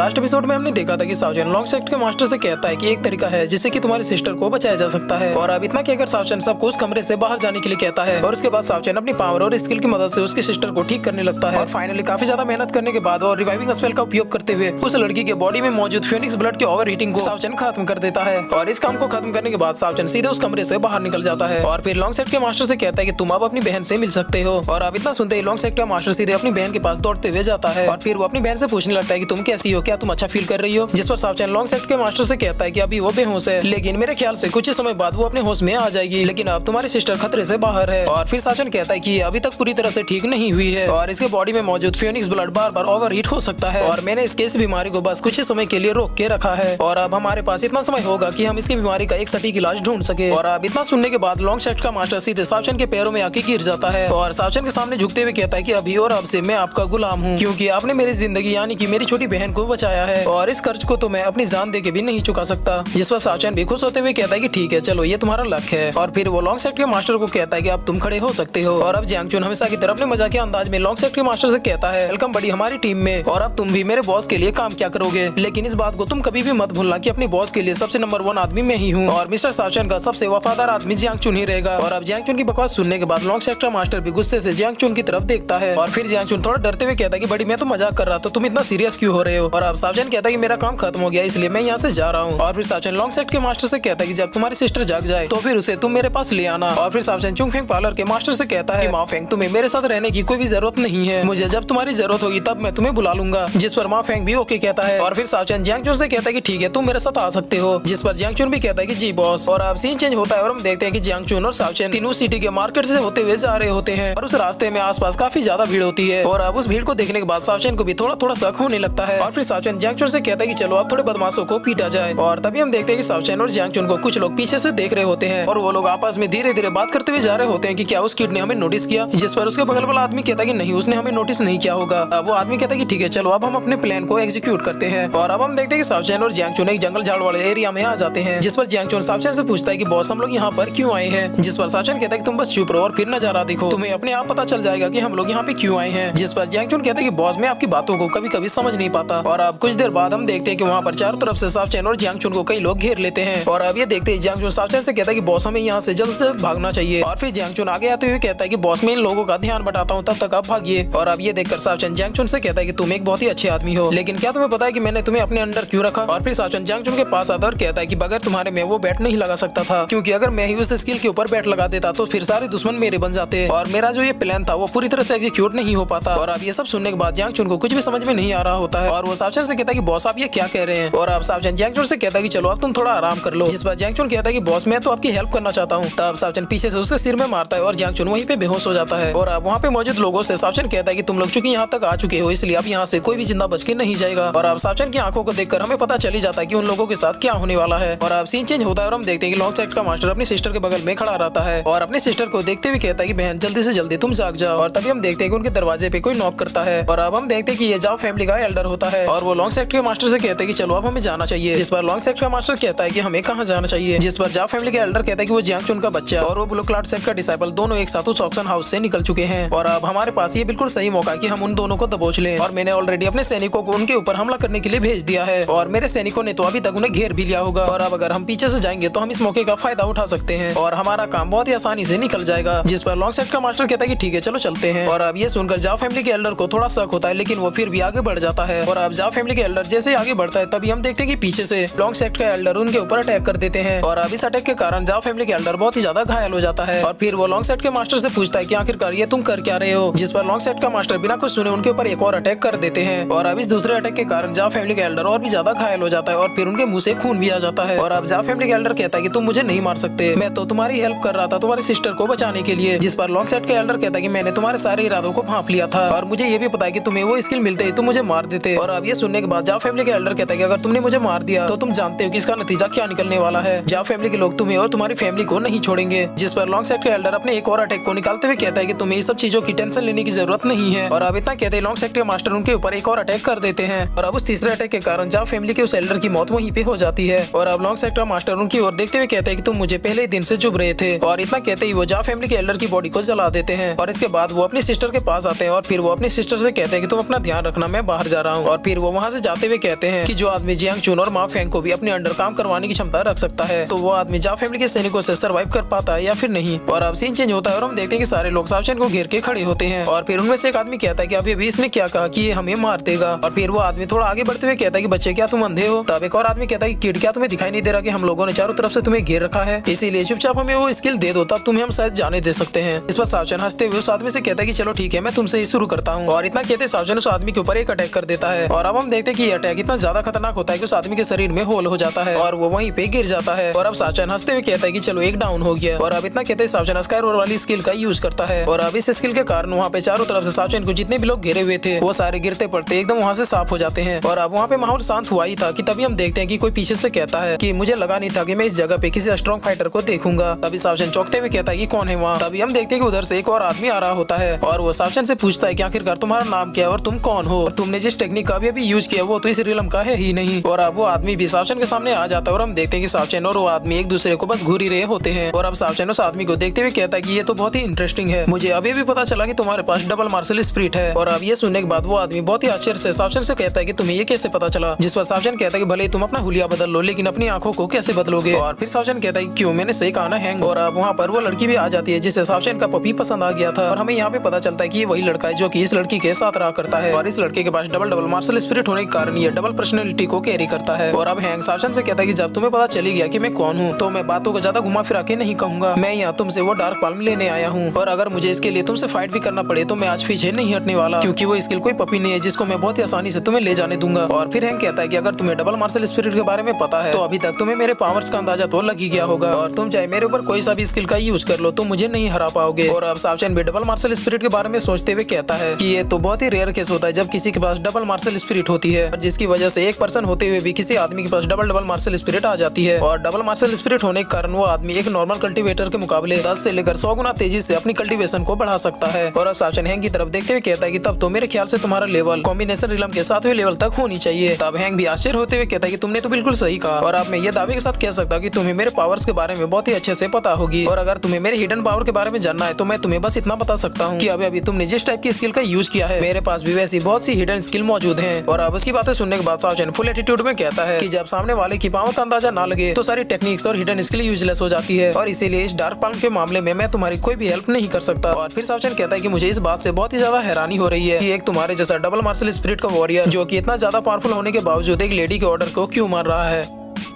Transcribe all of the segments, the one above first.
Last episode में हमने देखा था कि सावचन लॉन्ग सेक्ट के मास्टर से कहता है कि एक तरीका है जिससे कि तुम्हारी सिस्टर को बचाया जा सकता है। और अब इतना कहकर सावचन सबको उस कमरे से बाहर जाने के लिए कहता है और उसके बाद सावचन अपनी पावर और स्किल की मदद से उसकी सिस्टर को ठीक करने लगता है। और फाइनली काफी ज्यादा मेहनत करने के बाद और रिवाइविंग स्पेल का उपयोग करते हुए उस लड़की के बॉडी में मौजूद फिनिक्स ब्लड की ओवर हीटिंग को सावचन खत्म कर देता है। और इस काम को खत्म करने के बाद सावचन सीधे उस कमरे से बाहर निकल जाता है और फिर लॉन्ग सेक्ट के मास्टर से कहता है कि तुम अब अपनी बहन से मिल सकते हो। और अब इतना सुनते ही लॉन्ग सेक्ट का मास्टर सीधे अपनी बहन के पास दौड़ते हुए जाता है और फिर वो अपनी बहन से पूछने लगता है कि तुम कैसी हो, क्या तुम अच्छा फील कर रही हो। जिस पर सावचन लॉन्ग सेक्ट के मास्टर से कहता है कि अभी वो बेहोश है, लेकिन मेरे ख्याल से कुछ ही समय बाद वो अपने होश में आ जाएगी, लेकिन अब तुम्हारी सिस्टर खतरे से बाहर है। और फिर सावचन कहता है कि अभी तक पूरी तरह से ठीक नहीं हुई है और इसके बॉडी में मौजूद फिनिक्स ब्लड बार बार ओवरहीट हो सकता है और मैंने इसके इस बीमारी को बस कुछ ही समय के लिए रोक के रखा है और अब हमारे पास इतना समय होगा कि हम इसकी बीमारी का एक सटीक इलाज ढूंढ सके। और अब इतना सुनने के बाद लॉन्ग सेक्ट का मास्टर सीधे सावचन के पैरों में आके गिर जाता है और सावचन के सामने झुकते हुए कहता है कि अभी और अब से मैं आपका गुलाम हूँ, क्योंकि आपने मेरी जिंदगी यानी कि मेरी छोटी बहन को बचाया है और इस कर्ज को तो मैं अपनी जान दे के भी नहीं चुका सकता। जिस पर सावचन भी खुश होते हुए कहता है कि ठीक है, चलो ये तुम्हारा लक है। और फिर वो लॉन्ग सेक्ट के मास्टर को कहता है कि अब तुम खड़े हो सकते हो। और अब जियांग चुन हमेशा की तरह अपने मजाकिया अंदाज में लॉन्ग सेक्ट के मास्टर से कहता है, वेलकम बड़ी हमारी टीम में, और अब तुम भी मेरे बॉस के लिए काम क्या करोगे, लेकिन इस बात को तुम कभी भी मत भूलना कि अपने बॉस के लिए सबसे नंबर 1 आदमी मैं ही हूँ और मिस्टर सावचन का सबसे वफादार आदमी जियांग चुन ही रहेगा। और अब जियांग चुन की बकवास सुनने के बाद लॉन्ग सेक्ट का मास्टर भी गुस्से से जियांग चुन की तरफ देखता है और फिर जियांग चुन थोड़ा डरते हुए कहता है कि बड़ी मैं तो मजाक कर रहा था, तुम इतना सीरियस क्यों हो रहे हो। और अब सावचन कहता है कि मेरा काम खत्म हो गया इसलिए मैं यहाँ से जा रहा हूँ। और फिर सावचन लॉन्ग सेक्ट के मास्टर से कहता है कि जब तुम्हारी सिस्टर जाग जाए तो फिर उसे तुम मेरे पास ले आना। और फिर सावचन चुंगफेंग पार्लर के मास्टर से कहता है, माँ फेंग तुम्हें मेरे साथ रहने की कोई भी जरूरत नहीं है, मुझे जब तुम्हारी जरूरत होगी तब मैं तुम्हें बुला लूंगा। जिस पर माँ फेंग भी ओके कहता है और फिर सावचन जियांग चुन से कहता है कि ठीक है, तुम मेरे साथ आ सकते हो। जिस पर जियांग चुन भी कहता है कि जी बॉस। और अब सीन चेंज होता है और हम देखते हैं कि जियांग चुन और सावचन तीनों सिटी के मार्केट से होते हुए जा रहे होते हैं और उस रास्ते में आसपास काफी ज्यादा भीड़ होती है। और अब उस भीड़ को देखने के बाद सावचन को भी थोड़ा थोड़ा शक होने लगता है और फिर सावचन जियांग चुन से कहता है कि चलो अब थोड़े बदमाशों को पीटा जाए। और तभी हम देखते हैं कि सावचन और जियांग चुन को कुछ लोग पीछे से देख रहे होते हैं और वो लोग आपस में धीरे धीरे बात करते हुए जा रहे होते हैं कि क्या उस किड ने हमें नोटिस किया। जिस पर उसके बगल वाला आदमी कहता है कि नहीं, उसने हमें नोटिस नहीं किया होगा। अब वो आदमी कहता है कि ठीक है, चलो अब हम अपने प्लान को एग्जीक्यूट करते हैं। और अब हम देखते हैं कि सावचन और जियांग चुन एक जंगल झाड़ वाले एरिया में आ जाते हैं। जिस पर जियांग चुन सावचन से पूछता है कि बॉस हम लोग यहाँ पर क्यों आए हैं। जिस पर सावचन कहता है कि तुम बस चुप रहो और फिर नजारा देखो, तुम्हें अपने आप पता चल जाएगा कि हम लोग यहाँ पे क्यों आए हैं। जिस पर जियांग चुन कहता है कि बॉस मैं आपकी बातों को कभी कभी समझ नहीं पाता। और अब कुछ देर बाद हम देखते हैं कि वहाँ पर चारों तरफ से सावचन और जियांग चुन को कई लोग घेर लेते हैं। और अब ये देखते हैं जियांग चुन सावचन से कहता है कि बॉस हमें यहाँ से जल्द से भागना चाहिए। और फिर जियांग चुन आगे आते हुए कहता है कि बॉस मैं इन लोगों का ध्यान बटाता हूँ, तब तक आप भागिए। और अब ये देखकर सावचन जियांग चुन से कहता है कि तुम एक बहुत ही अच्छे आदमी हो, लेकिन क्या तुम्हें पता है कि मैंने तुम्हें अपने अंडर क्यों रखा। और फिर सावचन जियांग चुन के पास आता और कहता है कि बगैर तुम्हारे मैं वो बैट नहीं लगा सकता था, क्योंकि अगर मैं ही उस स्किल के ऊपर बैट लगा देता तो फिर सारे दुश्मन मेरे बन जाते और मेरा जो ये प्लान था वो पूरी तरह से एग्जीक्यूट नहीं हो पाता। और अब ये सब सुनने के बाद जियांग चुन को कुछ भी समझ में नहीं आ रहा होता है और वो सावचन से कहता है कि बॉस आप ये क्या कह रहे हैं। और अब सावचन जियांग चुन से कहता है कि चलो अब तुम थोड़ा आराम कर लो। जिस पर जियांग चुन कहता है कि बॉस मैं तो आपकी हेल्प करना चाहता हूँ। तब सावचन पीछे से उसके सिर में मारता है और जियांग चुन वहीं पे बेहोश हो जाता है। और अब वहाँ पे मौजूद लोगों से सावचन कहता है कि तुम लोग चूंकि यहाँ तक आ चुके हो इसलिए अब यहाँ से कोई भी जिंदा बच के नहीं जाएगा। और अब सावचन की आंखों को देखकर हमें पता चल ही जाता है कि उन लोगों के साथ क्या होने वाला है। और अब सीन चेंज होता है और हम देखते हैं कि लॉन्ग सेक्ट का मास्टर अपनी सिस्टर के बगल में खड़ा रहता है और अपनी सिस्टर को देखते हुए कहता है कि बहन जल्दी से जल्दी तुम जाग जाओ। और तभी हम देखते हैं कि उनके दरवाजे पे कोई नॉक करता है और अब हम देखते हैं कि ये जाओ फैमिली का एल्डर होता है और वो लॉन्ग सेक्ट के मास्टर से कहते हैं कि चलो अब हमें जाना चाहिए। जिस पर लॉन्ग सेक्ट का मास्टर कहता है कि हमें कहाँ जाना चाहिए। जिस पर जाओ फैमिली के एल्डर कहता है कि वो जियांग चुन का बच्चा और वो ब्लू क्लाउड सेक्ट का डिसाइपल दोनों एक साथ उस ऑक्शन हाउस से निकल चुके हैं और अब हमारे पास ये बिल्कुल सही मौका कि हम उन दोनों को दबोच लें। और मैंने ऑलरेडी अपने सैनिकों को उनके ऊपर हमला करने के लिए भेज दिया है और मेरे सैनिकों ने तो अभी तक उन्हें घेर भी लिया होगा। और अब अगर हम पीछे से जाएंगे तो हम इस मौके का फायदा उठा सकते हैं और हमारा काम बहुत ही आसानी से निकल जाएगा। जिस पर लॉन्ग सेक्ट का मास्टर कहता है कि ठीक है चलो चलते हैं। और अब ये सुनकर जाओ फैमिली के एल्डर को थोड़ा शक होता है, लेकिन वो फिर भी आगे बढ़ जाता है। और अब जाओ फैमिली के एल्डर जैसे आगे बढ़ता है तभी हम देखते हैं कि पीछे से लॉन्ग सेक्ट का एल्डर उनके ऊपर अटैक कर देते हैं और अब इस अटैक के कारण जाओ फैमिली के एल्डर बहुत ही ज्यादा घायल हो जाता है। और फिर वो लॉन्ग सेक्ट के मास्टर से पूछता है कि आखिरकार ये तुम कर क्या रहे हो। जिस पर लॉन्ग सेक्ट का मास्टर बिना कुछ सुने उनके ऊपर एक और अटैक कर देते हैं और अब इस दूसरे अटैक के कारण जाओ फैमिली के एल्डर और भी ज्यादा घायल हो जाता है और फिर उनके मुंह से खून भी आ जाता है। और अब जाओ फैमिली के एल्डर कहता है कि तुम मुझे नहीं मार सकते, मैं तो तुम्हारी हेल्प कर रहा था तुम्हारी सिस्टर को बचाने के लिए। जिस पर लॉन्ग सेक्ट के एल्डर कहता है कि मैंने तुम्हारे सारे इरादों को भांप लिया था और मुझे ये भी पता है कि तुम्हें वो स्किल मिलते ही तुम मुझे मार देते। और अब ये सुनने के बाद जाओ फैमिली के एल्डर कहता है कि अगर तुमने मुझे मार दिया तो तुम जानते हो कि इसका नतीजा क्या निकलने वाला है। जाओ फैमिली के लोग तुम्हें और तुम्हारी फैमिली को नहीं छोड़ेंगे। जिस पर लॉन्ग सेक्ट के एल्डर अपने एक और अटैक को निकालते हुए कहता है कि तुम्हें ये सब चीजों की टेंशन लेने की जरूरत नहीं है। और अब इतना कहते हैं लॉन्ग सेक्ट के मास्टर उनके ऊपर एक और अटैक कर देते हैं और अब उस तीसरे अटैक के कारण जाओ फैमिली के उस एल्डर की मौत वहीं पे हो जाती है। और अब लॉन्ग सेक्ट का मास्टर उनकी ओर देखते हुए कहते हैं कि तुम मुझे पहले दिन से चुभ रहे थे। और इतना कहते ही वो जाओ फैमिली के एल्डर की बॉडी को जला देते हैं और इसके बाद वो अपनी सिस्टर के पास आते हैं और फिर वो अपनी सिस्टर से कहते हैं कि तुम अपना ध्यान रखना, मैं बाहर जा रहा हूँ। और फिर वो वहाँ से जाते हुए कहते हैं कि जो आदमी जियांग चुन और मा फेंग को भी अपने अंडर काम करवाने की क्षमता रख सकता है, तो वो आदमी जा फैमिली के सैनिकों से सर्वाइव कर पाता है या फिर नहीं। और अब सीन चेंज होता है और हम देखते हैं कि सारे लोग सावचेन को घेर के खड़े होते हैं और फिर उनमें से एक आदमी कहता है कि अभी इसने क्या कहा कि ये हमें मार देगा। और फिर वो आदमी थोड़ा आगे बढ़ते हुए कहता है कि बच्चे क्या तुम अंधे हो? तब एक और आदमी कहता है कि किड क्या तुम्हें दिखाई नहीं दे रहा कि हम लोगों ने चारों तरफ से तुम्हें घेर रखा है, इसीलिए चुपचाप हमें वो स्किल दे दो, तब तुम्हें हम शायद जाने दे सकते हैं। इस पर सावचेन हंसते हुए उस आदमी से कहता है कि चलो ठीक है, मैं तुमसे ही शुरू करता हूँ। और इतना कहते सावचेन उस आदमी के ऊपर एक अटैक कर देता है और अब हम देखते हैं कि ये अटैक इतना ज्यादा खतरनाक होता है कि उस आदमी के शरीर में होल हो जाता है और वो वहीं पे गिर जाता है। और अब सावचेन हंसते हुए कहता है कि चलो एक डाउन हो गया। और अब इतना कहते हैं सावचेन स्काई रोर वाली स्किल का यूज करता है और अब इस स्किल के कारण वहाँ पे चारों तरफ से सावचेन को जितने भी लोग घेरे हुए थे वो सारे गिरते पड़ते एकदम वहाँ से साफ हो जाते हैं। और अब वहाँ पे माहौल शांत हुआ ही था कि तभी हम देखते हैं कि कोई पीछे से कहता है कि मुझे लगा नहीं था कि मैं इस जगह पे किसी स्ट्रॉन्ग फाइटर को देखूंगा। तभी सावचेन चौंकते हुए कहता है कि कौन है वहाँ। तभी हम देखते हैं कि उधर से एक और आदमी आ रहा होता है और वो सावचेन से पूछता है कि आखिरकार तुम्हारा नाम क्या है और तुम कौन हो, और तुमने जिस टेक्निक का भी यूज किया वो तो इस रियलम का है ही नहीं। और अब वो आदमी भी सावचेन के सामने आ जाता है और हम देखते हैं कि सावचेन और वो आदमी एक दूसरे को बस घूर ही रहे होते हैं। और अब सावचेन उस आदमी को देखते हुए कहता है कि ये तो बहुत ही इंटरेस्टिंग है, मुझे अभी भी पता चला कि तुम्हारे पास डबल मार्शल स्पिरिट है। और अब ये सुनने के बाद वो आदमी बहुत ही आश्चर्य से सावचेन से कहता है कि तुम्हें ये कैसे पता चला? जिस पर सावचेन कहता है कि भले तुम अपना हुलिया बदल लो लेकिन अपनी आंखों को कैसे बदलोगे? और फिर सावचेन कहता है कि क्यों, मैंने सही कहा ना हैंग। और अब वहाँ पर वो लड़की भी आ जाती है जिसे सावचेन का पपी पसंद आ गया था और हमें यहाँ पे पता चलता है कि ये वही लड़का है जो कि इस लड़की के साथ रहा करता है और इस लड़के के पास डबल मार्शल स्पिरिट होने के कारण ये डबल पर्सनैलिटी को कैरी करता है। और अब हैंग सावचेन से कहता है कि जब तुम्हें पता चली गया कि मैं कौन हूँ तो मैं बातों को ज्यादा घुमा फिरा के नहीं कहूंगा, मैं यहाँ तुमसे वो डार्क पाल्म लेने आया हूँ और अगर मुझे इसके लिए तुमसे फाइट भी करना पड़े तो मैं आज पीछे नहीं हटने वाला, क्योंकि वो स्किल कोई पपी नहीं है जिसको मैं बहुत ही आसानी से तुम्हें ले जाने दूंगा। और फिर हैंग कहता है कि अगर तुम्हें डबल मार्शल स्पिरिट के बारे में पता है तो अभी तक तुम्हें मेरे पावर्स का अंदाजा तो लग ही गया होगा और तुम चाहे मेरे ऊपर कोई सा भी स्किल का यूज कर लो तुम मुझे नहीं हरा पाओगे। और अब सावचेन भी डबल मार्शल स्पिरिट के बारे में सोचते हुए कहता है कि ये तो बहुत ही रेयर केस होता है जब किसी के पास डबल मार्शल स्पिरिट होती है, जिसकी वजह से एक पर्सन होते हुए भी किसी आदमी के पास डबल मार्शल स्पिरिट आ जाती है। और डबल मार्शल स्पिरिट होने के कारण वो आदमी एक नॉर्मल कल्टीवेटर के मुकाबले 10 से लेकर 100 गुना तेजी से अपनी कल्टीवेशन को बढ़ा सकता है। और अब सावचेन हैंग की तरफ देखते हुए कहता है कि तब तो मेरे ख्याल से तुम्हारा लेवल कॉम्बिनेशन रिलम के 7वें लेवल तक होनी चाहिए। तब हैंग भी आश्चर्य होते हुए कहता है कि तुमने तो बिल्कुल सही कहा और अब मैं ये दावे के साथ कह सकता हूँ कि तुम्हें मेरे पावर्स के बारे में बहुत ही अच्छे से पता होगी। और अगर तुम्हें मेरे हिडन पावर के बारे में जानना है तो मैं तुम्हें बस इतना बता सकता हूँ कि अभी तुमने जिस टाइप की स्किल का यूज किया है मेरे पास भी वैसी बहुत सी हिडन स्किल मौजूद है। और अब उसकी बातें सुनने के बाद सावचेन फुल एटीट्यूड में कहता है कि जब सामने वाले की पावर का अंदाजा ना लगे तो सारी टेक्निक्स और हिडन स्किल यूजलेस हो जाती है और इसीलिए इस डार्क पाल्म के मामले में मैं तुम्हारी कोई भी हेल्प नहीं कर सकता। और फिर सावचेन कहता है कि मुझे इस बात से बहुत ही ज्यादा हैरानी हो रही है कि एक तुम्हारे जैसा डबल मार्शल स्पिरिट का वॉरियर जो कि इतना ज्यादा पावरफुल होने के बावजूद एक लेडी के ऑर्डर को क्यों मार रहा है।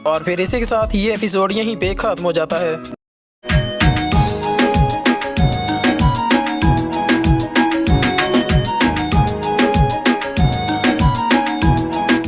और फिर इसी के साथ ये एपिसोड यहीं पे खत्म हो जाता है।